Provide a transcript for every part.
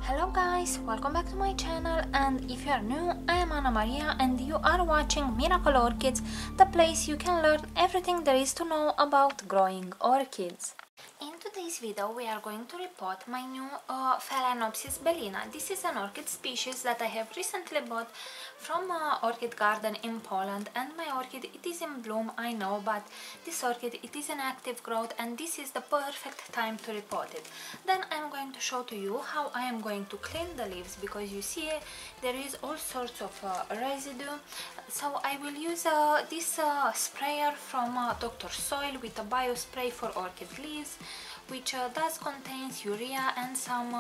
Hello guys, welcome back to my channel, and if you are new, I am Anna Maria and you are watching Miracle Orchids, the place you can learn everything there is to know about growing orchids. In today's video we are going to repot my new Phalaenopsis Bellina. This is an orchid species that I have recently bought from an orchid garden in Poland, and my orchid, it is in bloom, I know, but this orchid, it is in active growth and this is the perfect time to repot it. Then I'm going to show to you how I am going to clean the leaves, because you see there is all sorts of residue. So I will use this sprayer from Dr. Soil with a bio spray for orchid leaves, which does contains urea and some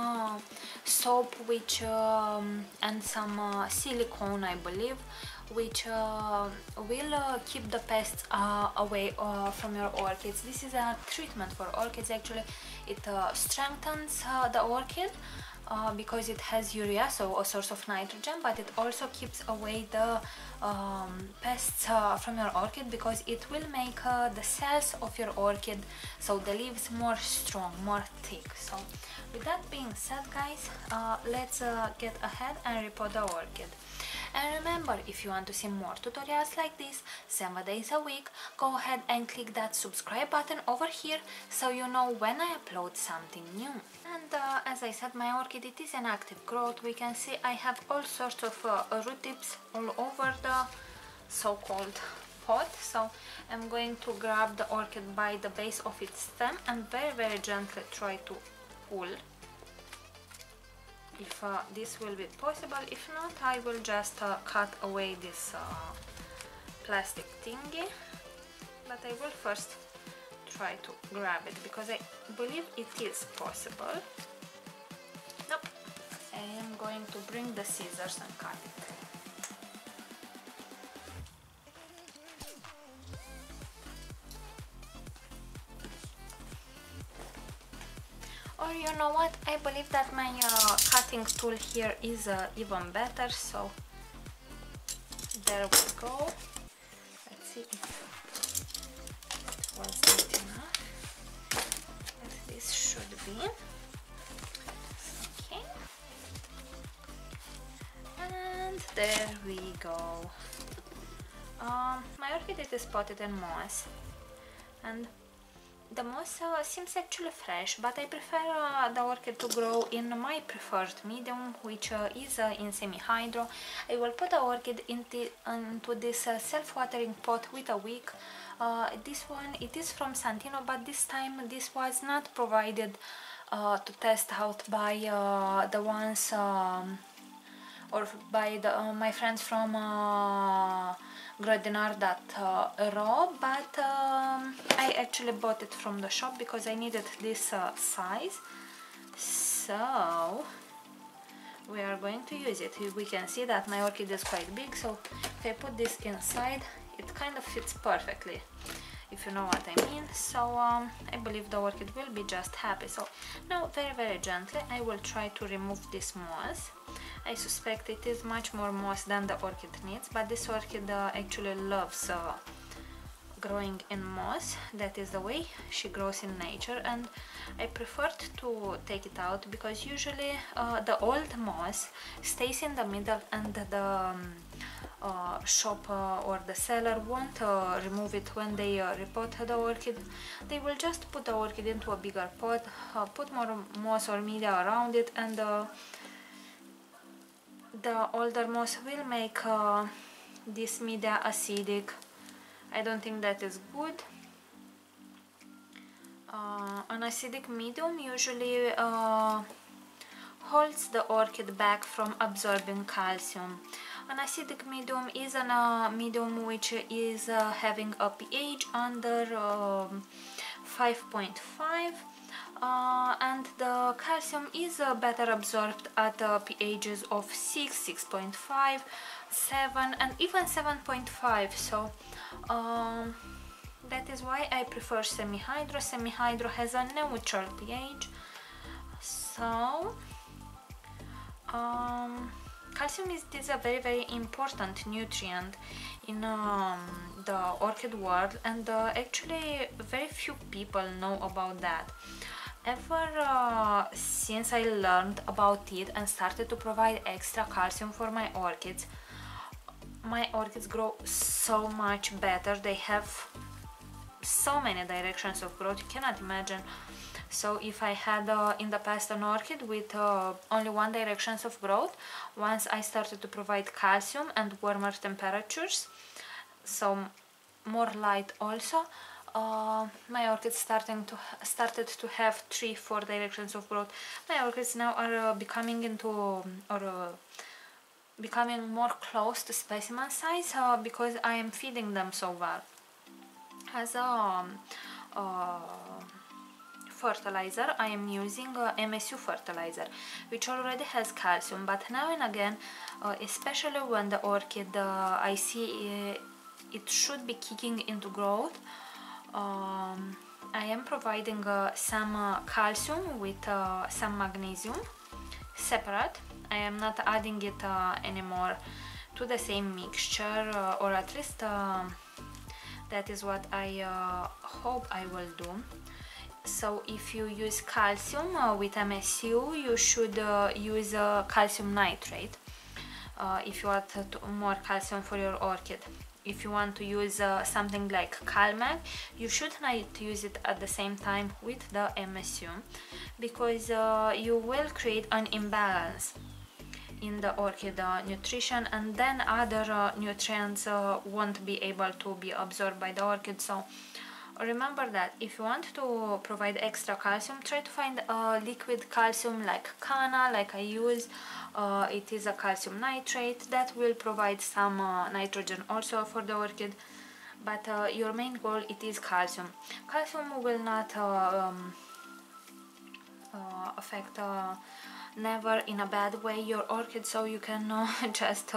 soap, which and some silicone, I believe, which will keep the pests away from your orchids. This is a treatment for orchids. Actually, it strengthens the orchid because it has urea, so a source of nitrogen, but it also keeps away the pests from your orchid, because it will make the cells of your orchid, so the leaves, more strong, more thick. So with that being said, guys, let's get ahead and repot the orchid. And remember, if you want to see more tutorials like this 7 days a week, go ahead and click that subscribe button over here so you know when I upload something new. And as I said, my orchid, it is in active growth. We can see I have all sorts of root tips all over the so-called pot. So I'm going to grab the orchid by the base of its stem and very gently try to pull, if this will be possible. If not, I will just cut away this plastic thingy, but I will first try to grab it, because I believe it is possible. Nope. I am going to bring the scissors and cut it. Or you know what, I believe that my cutting tool here is even better, so there we go. Let's see if it wasn't enough, but this should be okay. And there we go. My orchid, it is potted in moss, and the moss seems actually fresh, but I prefer the orchid to grow in my preferred medium, which is in semi-hydro. I will put the orchid into this self-watering pot with a wick. This one, it is from Santino, but this time this was not provided to test out by the ones or by my friends from Grodinar.ro, but I actually bought it from the shop because I needed this size. So we are going to use it. We can see that my orchid is quite big, so if I put this inside, it kind of fits perfectly, if you know what I mean. So I believe the orchid will be just happy. So now very gently I will try to remove this moss. I suspect it is much more moss than the orchid needs, but this orchid actually loves growing in moss. That is the way she grows in nature, and I preferred to take it out, because usually the old moss stays in the middle, and the shop or the seller won't remove it when they repot the orchid. They will just put the orchid into a bigger pot, put more moss or media around it, and the older moss will make this media acidic. I don't think that is good. An acidic medium usually holds the orchid back from absorbing calcium. An acidic medium is a medium which is having a pH under 5.5, and the calcium is better absorbed at pHs of 6, 6.5, 7 and even 7.5. So that is why I prefer semi-hydro. Semi-hydro has a neutral pH. So calcium is a very important nutrient in the orchid world, and actually very few people know about that. ever since I learned about it and started to provide extra calcium for my orchids grow so much better. They have so many directions of growth, you cannot imagine. So if I had in the past an orchid with only one directions of growth, once I started to provide calcium and warmer temperatures, so more light also, my orchids started to have 3-4 directions of growth. My orchids now are becoming more close to specimen size because I am feeding them so well. As a fertilizer, I am using MSU fertilizer, which already has calcium, but now and again, especially when the orchid I see it should be kicking into growth, I am providing some calcium with some magnesium separate. I am not adding it anymore to the same mixture, or at least that is what I hope I will do. So if you use calcium with MSU, you should use calcium nitrate if you want more calcium for your orchid. If you want to use something like Calmag, you should not use it at the same time with the MSU, because you will create an imbalance in the orchid nutrition, and then other nutrients won't be able to be absorbed by the orchid. So remember that if you want to provide extra calcium, try to find a liquid calcium like Cana, like I use. It is a calcium nitrate that will provide some nitrogen also for the orchid, but your main goal, it is calcium. Calcium will not affect never in a bad way your orchid, so you can just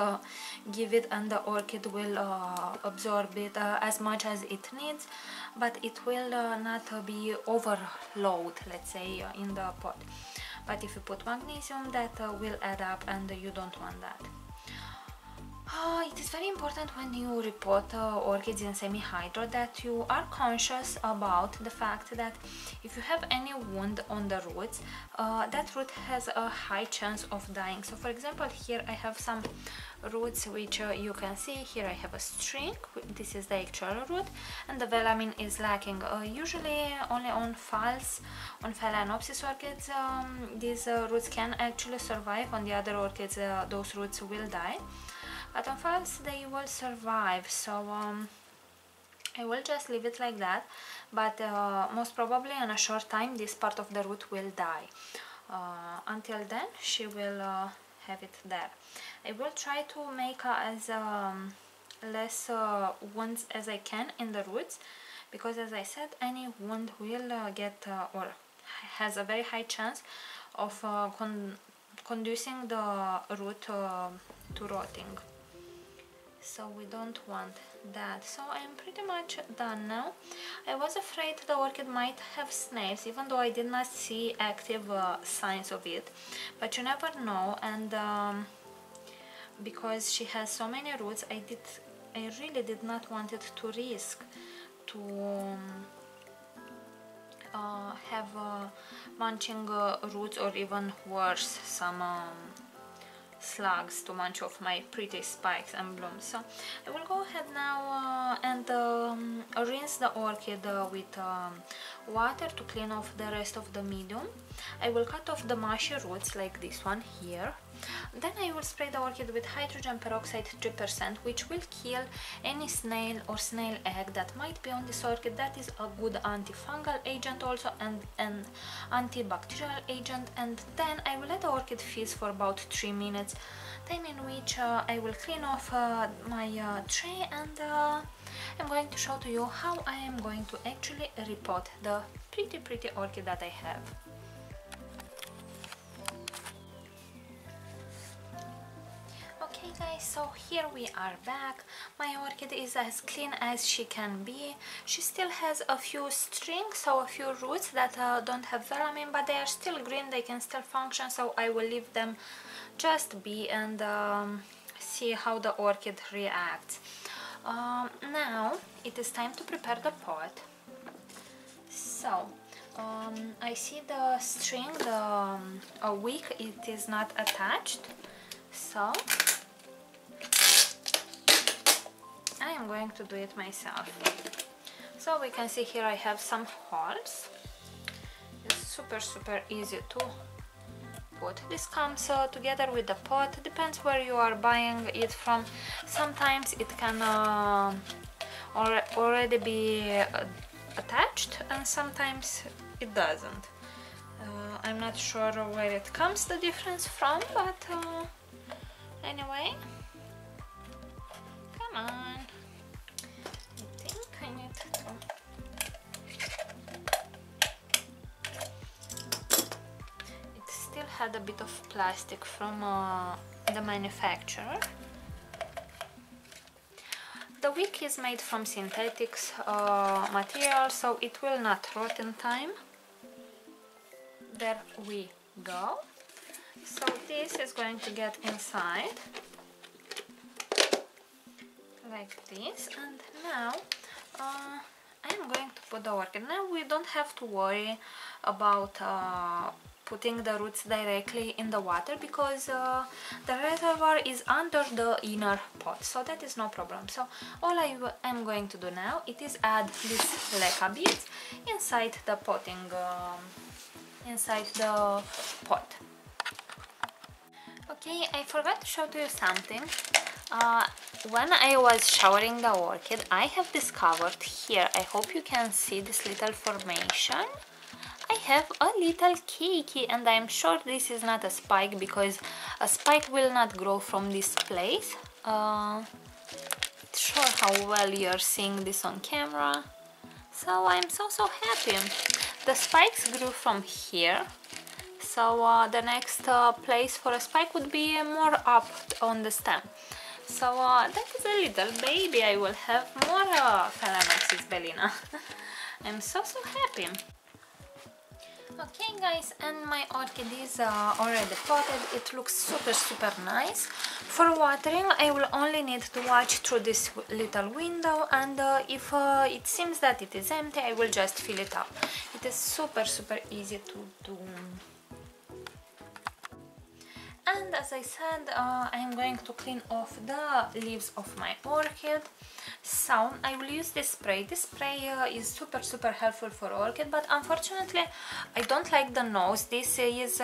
give it and the orchid will absorb it as much as it needs, but it will not be overload, let's say, in the pot. But if you put magnesium, that will add up, and you don't want that. It is very important when you repot orchids in semi-hydro that you are conscious about the fact that if you have any wound on the roots, that root has a high chance of dying. So for example, here I have some roots which you can see. Here I have a string, this is the actual root, and the velamin is lacking. Usually only on Phalaenopsis orchids these roots can actually survive. On the other orchids those roots will die. But on Phals they will survive, so I will just leave it like that, but most probably in a short time this part of the root will die. Until then she will have it there. I will try to make as less wounds as I can in the roots, because as I said, any wound will get or has a very high chance of conducing the root to rotting. So we don't want that. So I am pretty much done now. I was afraid the orchid might have snails, even though I did not see active signs of it, but you never know. And because she has so many roots, I really did not want it to risk to have munching roots, or even worse, some slugs to munch off my pretty spikes and blooms. So I will go ahead now and rinse the orchid with water to clean off the rest of the medium. I will cut off the mushy roots like this one here. Then I will spray the orchid with hydrogen peroxide 3%, which will kill any snail or snail egg that might be on this orchid. That is a good antifungal agent also, and an antibacterial agent. And then I will let the orchid fizz for about 3 minutes, time in which I will clean off my tray, and I'm going to show to you how I am going to actually repot the pretty orchid that I have. Okay guys, so here we are back. My orchid is as clean as she can be. She still has a few strings, so a few roots that don't have velamin, but they are still green, they can still function, so I will leave them just be and see how the orchid reacts. Now it is time to prepare the pot. So I see the string, a wick, it is not attached, so I am going to do it myself. So we can see here I have some holes. It's super easy to put. This comes together with the pot, depends where you are buying it from. Sometimes it can already be attached, and sometimes it doesn't. I'm not sure where it comes the difference from, but anyway, come on. I think I need to. It still had a bit of plastic from the manufacturer. The wick is made from synthetic material, so it will not rot in time. There we go. So this is going to get inside like this, and now I am going to put the orchid. Now we don't have to worry about putting the roots directly in the water, because the reservoir is under the inner pot, so that is no problem. So all I am going to do now, it is add these leca beads inside the potting, inside the pot. Okay, I forgot to show to you something. When I was showering the orchid, I have discovered here, I hope you can see this little formation. I have a little keiki, and I'm sure this is not a spike, because a spike will not grow from this place. Not sure how well you're seeing this on camera. So I'm so happy. The spikes grew from here. So the next place for a spike would be more up on the stem. So that is a little baby. I will have more Phalaenopsis Bellina. I'm so happy. Okay guys, and my orchid is already potted. It looks super nice. For watering, I will only need to watch through this little window, and if it seems that it is empty, I will just fill it up. It is super easy to do. And as I said, I am going to clean off the leaves of my orchid. So I will use this spray. This spray is super helpful for orchid, but unfortunately I don't like the nose. This is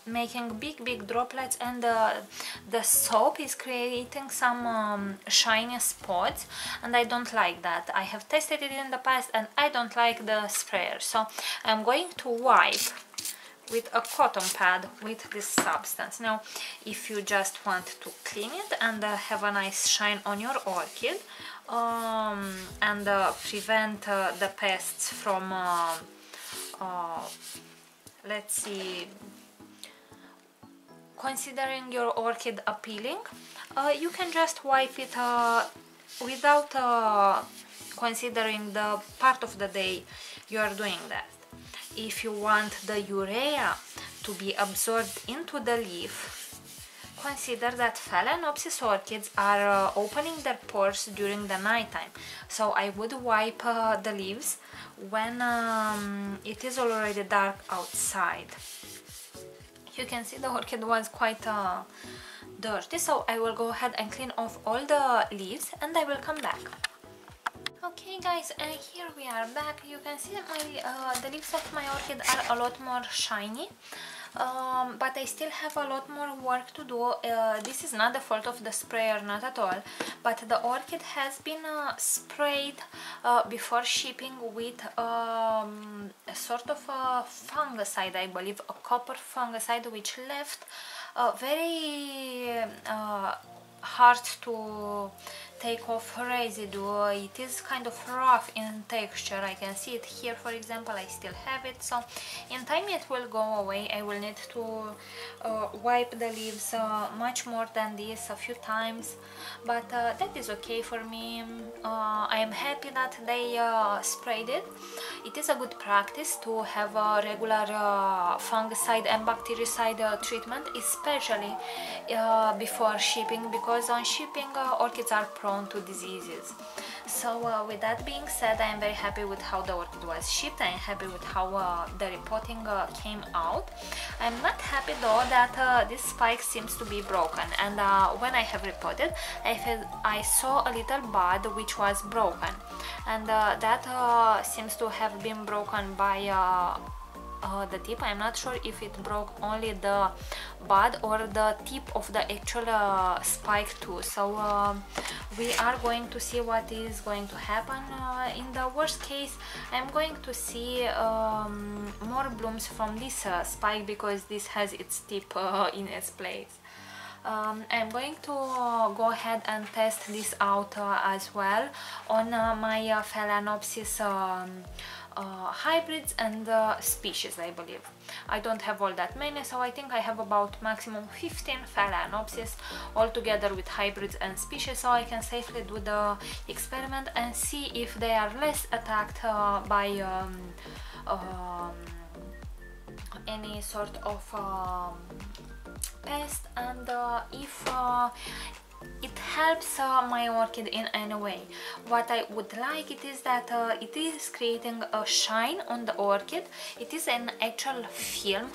making big droplets, and the soap is creating some shiny spots, and I don't like that. I have tested it in the past and I don't like the sprayer, so I'm going to wipe with a cotton pad with this substance. Now if you just want to clean it and have a nice shine on your orchid, and prevent the pests from let's see, considering your orchid appealing, you can just wipe it without considering the part of the day you are doing that. If you want the urea to be absorbed into the leaf, consider that Phalaenopsis orchids are opening their pores during the night time. So I would wipe the leaves when it is already dark outside. You can see the orchid was quite dirty, so I will go ahead and clean off all the leaves and I will come back. Okay guys, and here we are back. You can see that the leaves of my orchid are a lot more shiny, but I still have a lot more work to do. This is not the fault of the sprayer, not at all, but the orchid has been sprayed before shipping with a sort of a fungicide, I believe, a copper fungicide, which left very hard to take off residue. It is kind of rough in texture. I can see it here, for example. I still have it, so in time it will go away. I will need to wipe the leaves much more than this, a few times, but that is okay for me. I am happy that they sprayed it. It is a good practice to have a regular fungicide and bactericide treatment, especially before shipping, because on shipping orchids are prone to diseases. So with that being said, I am very happy with how the orchid was shipped. I am happy with how the repotting came out. I'm not happy though that this spike seems to be broken, and when I have repotted, I saw a little bud which was broken, and that seems to have been broken by the tip. I'm not sure if it broke only the bud or the tip of the actual spike too. So we are going to see what is going to happen. In the worst case, I'm going to see more blooms from this spike, because this has its tip in its place. I'm going to go ahead and test this out as well on my Phalaenopsis hybrids and species, I believe. I don't have all that many, so I think I have about maximum 15 Phalaenopsis all together with hybrids and species, so I can safely do the experiment and see if they are less attacked by any sort of pest, and if it helps my orchid in any way. What I would like it is that it is creating a shine on the orchid. It is an actual film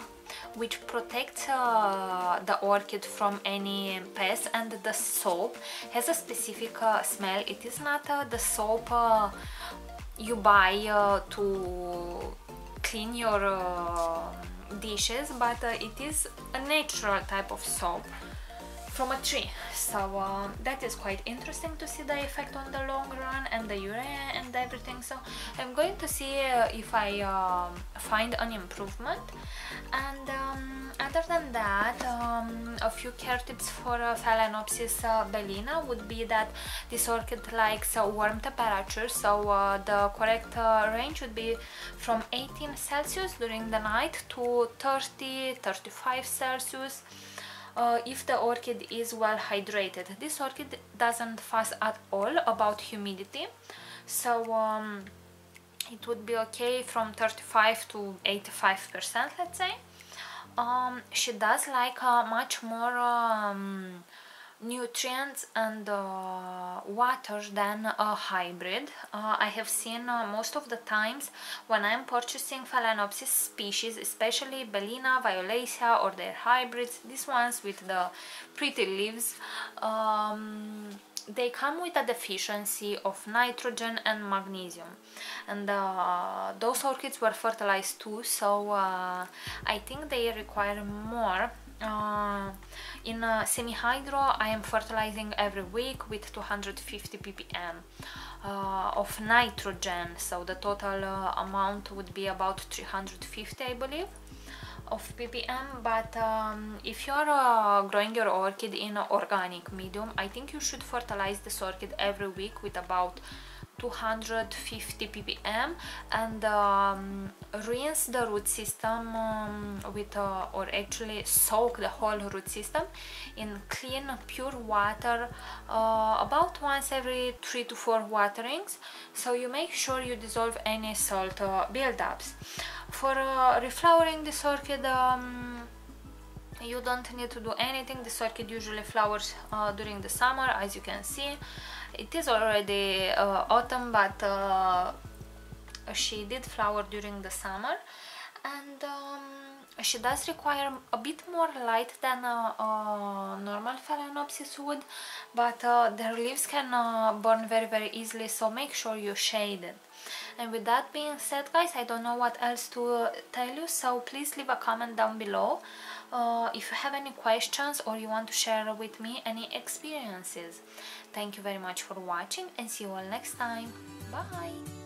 which protects the orchid from any pest, and the soap has a specific smell. It is not the soap you buy to clean your dishes, but it is a natural type of soap from a tree. So that is quite interesting to see the effect on the long run, and the urea and everything. So I'm going to see if I find an improvement. And other than that, a few care tips for Phalaenopsis Bellina would be that this orchid likes warm temperatures, so the correct range would be from 18 Celsius during the night to 30-35 Celsius. If the orchid is well hydrated. This orchid doesn't fuss at all about humidity, so it would be okay from 35 to 85%, let's say. She does like much more nutrients and water than a hybrid. I have seen most of the times when I'm purchasing Phalaenopsis species, especially Bellina, Violacea or their hybrids, these ones with the pretty leaves, they come with a deficiency of nitrogen and magnesium, and those orchids were fertilized too, so I think they require more. In semi-hydro, I am fertilizing every week with 250 ppm of nitrogen, so the total amount would be about 350, I believe, of ppm. But if you're growing your orchid in organic medium, I think you should fertilize this orchid every week with about 250 ppm, and rinse the root system with or actually soak the whole root system in clean pure water about once every 3 to 4 waterings, so you make sure you dissolve any salt buildups. For reflowering this orchid, you don't need to do anything. This orchid usually flowers during the summer, as you can see. It is already autumn, but she did flower during the summer, and she does require a bit more light than a normal Phalaenopsis would, but their leaves can burn very easily, so make sure you shade it. And with that being said, guys, I don't know what else to tell you, so please leave a comment down below if you have any questions or you want to share with me any experiences. Thank you very much for watching, and see you all next time. Bye!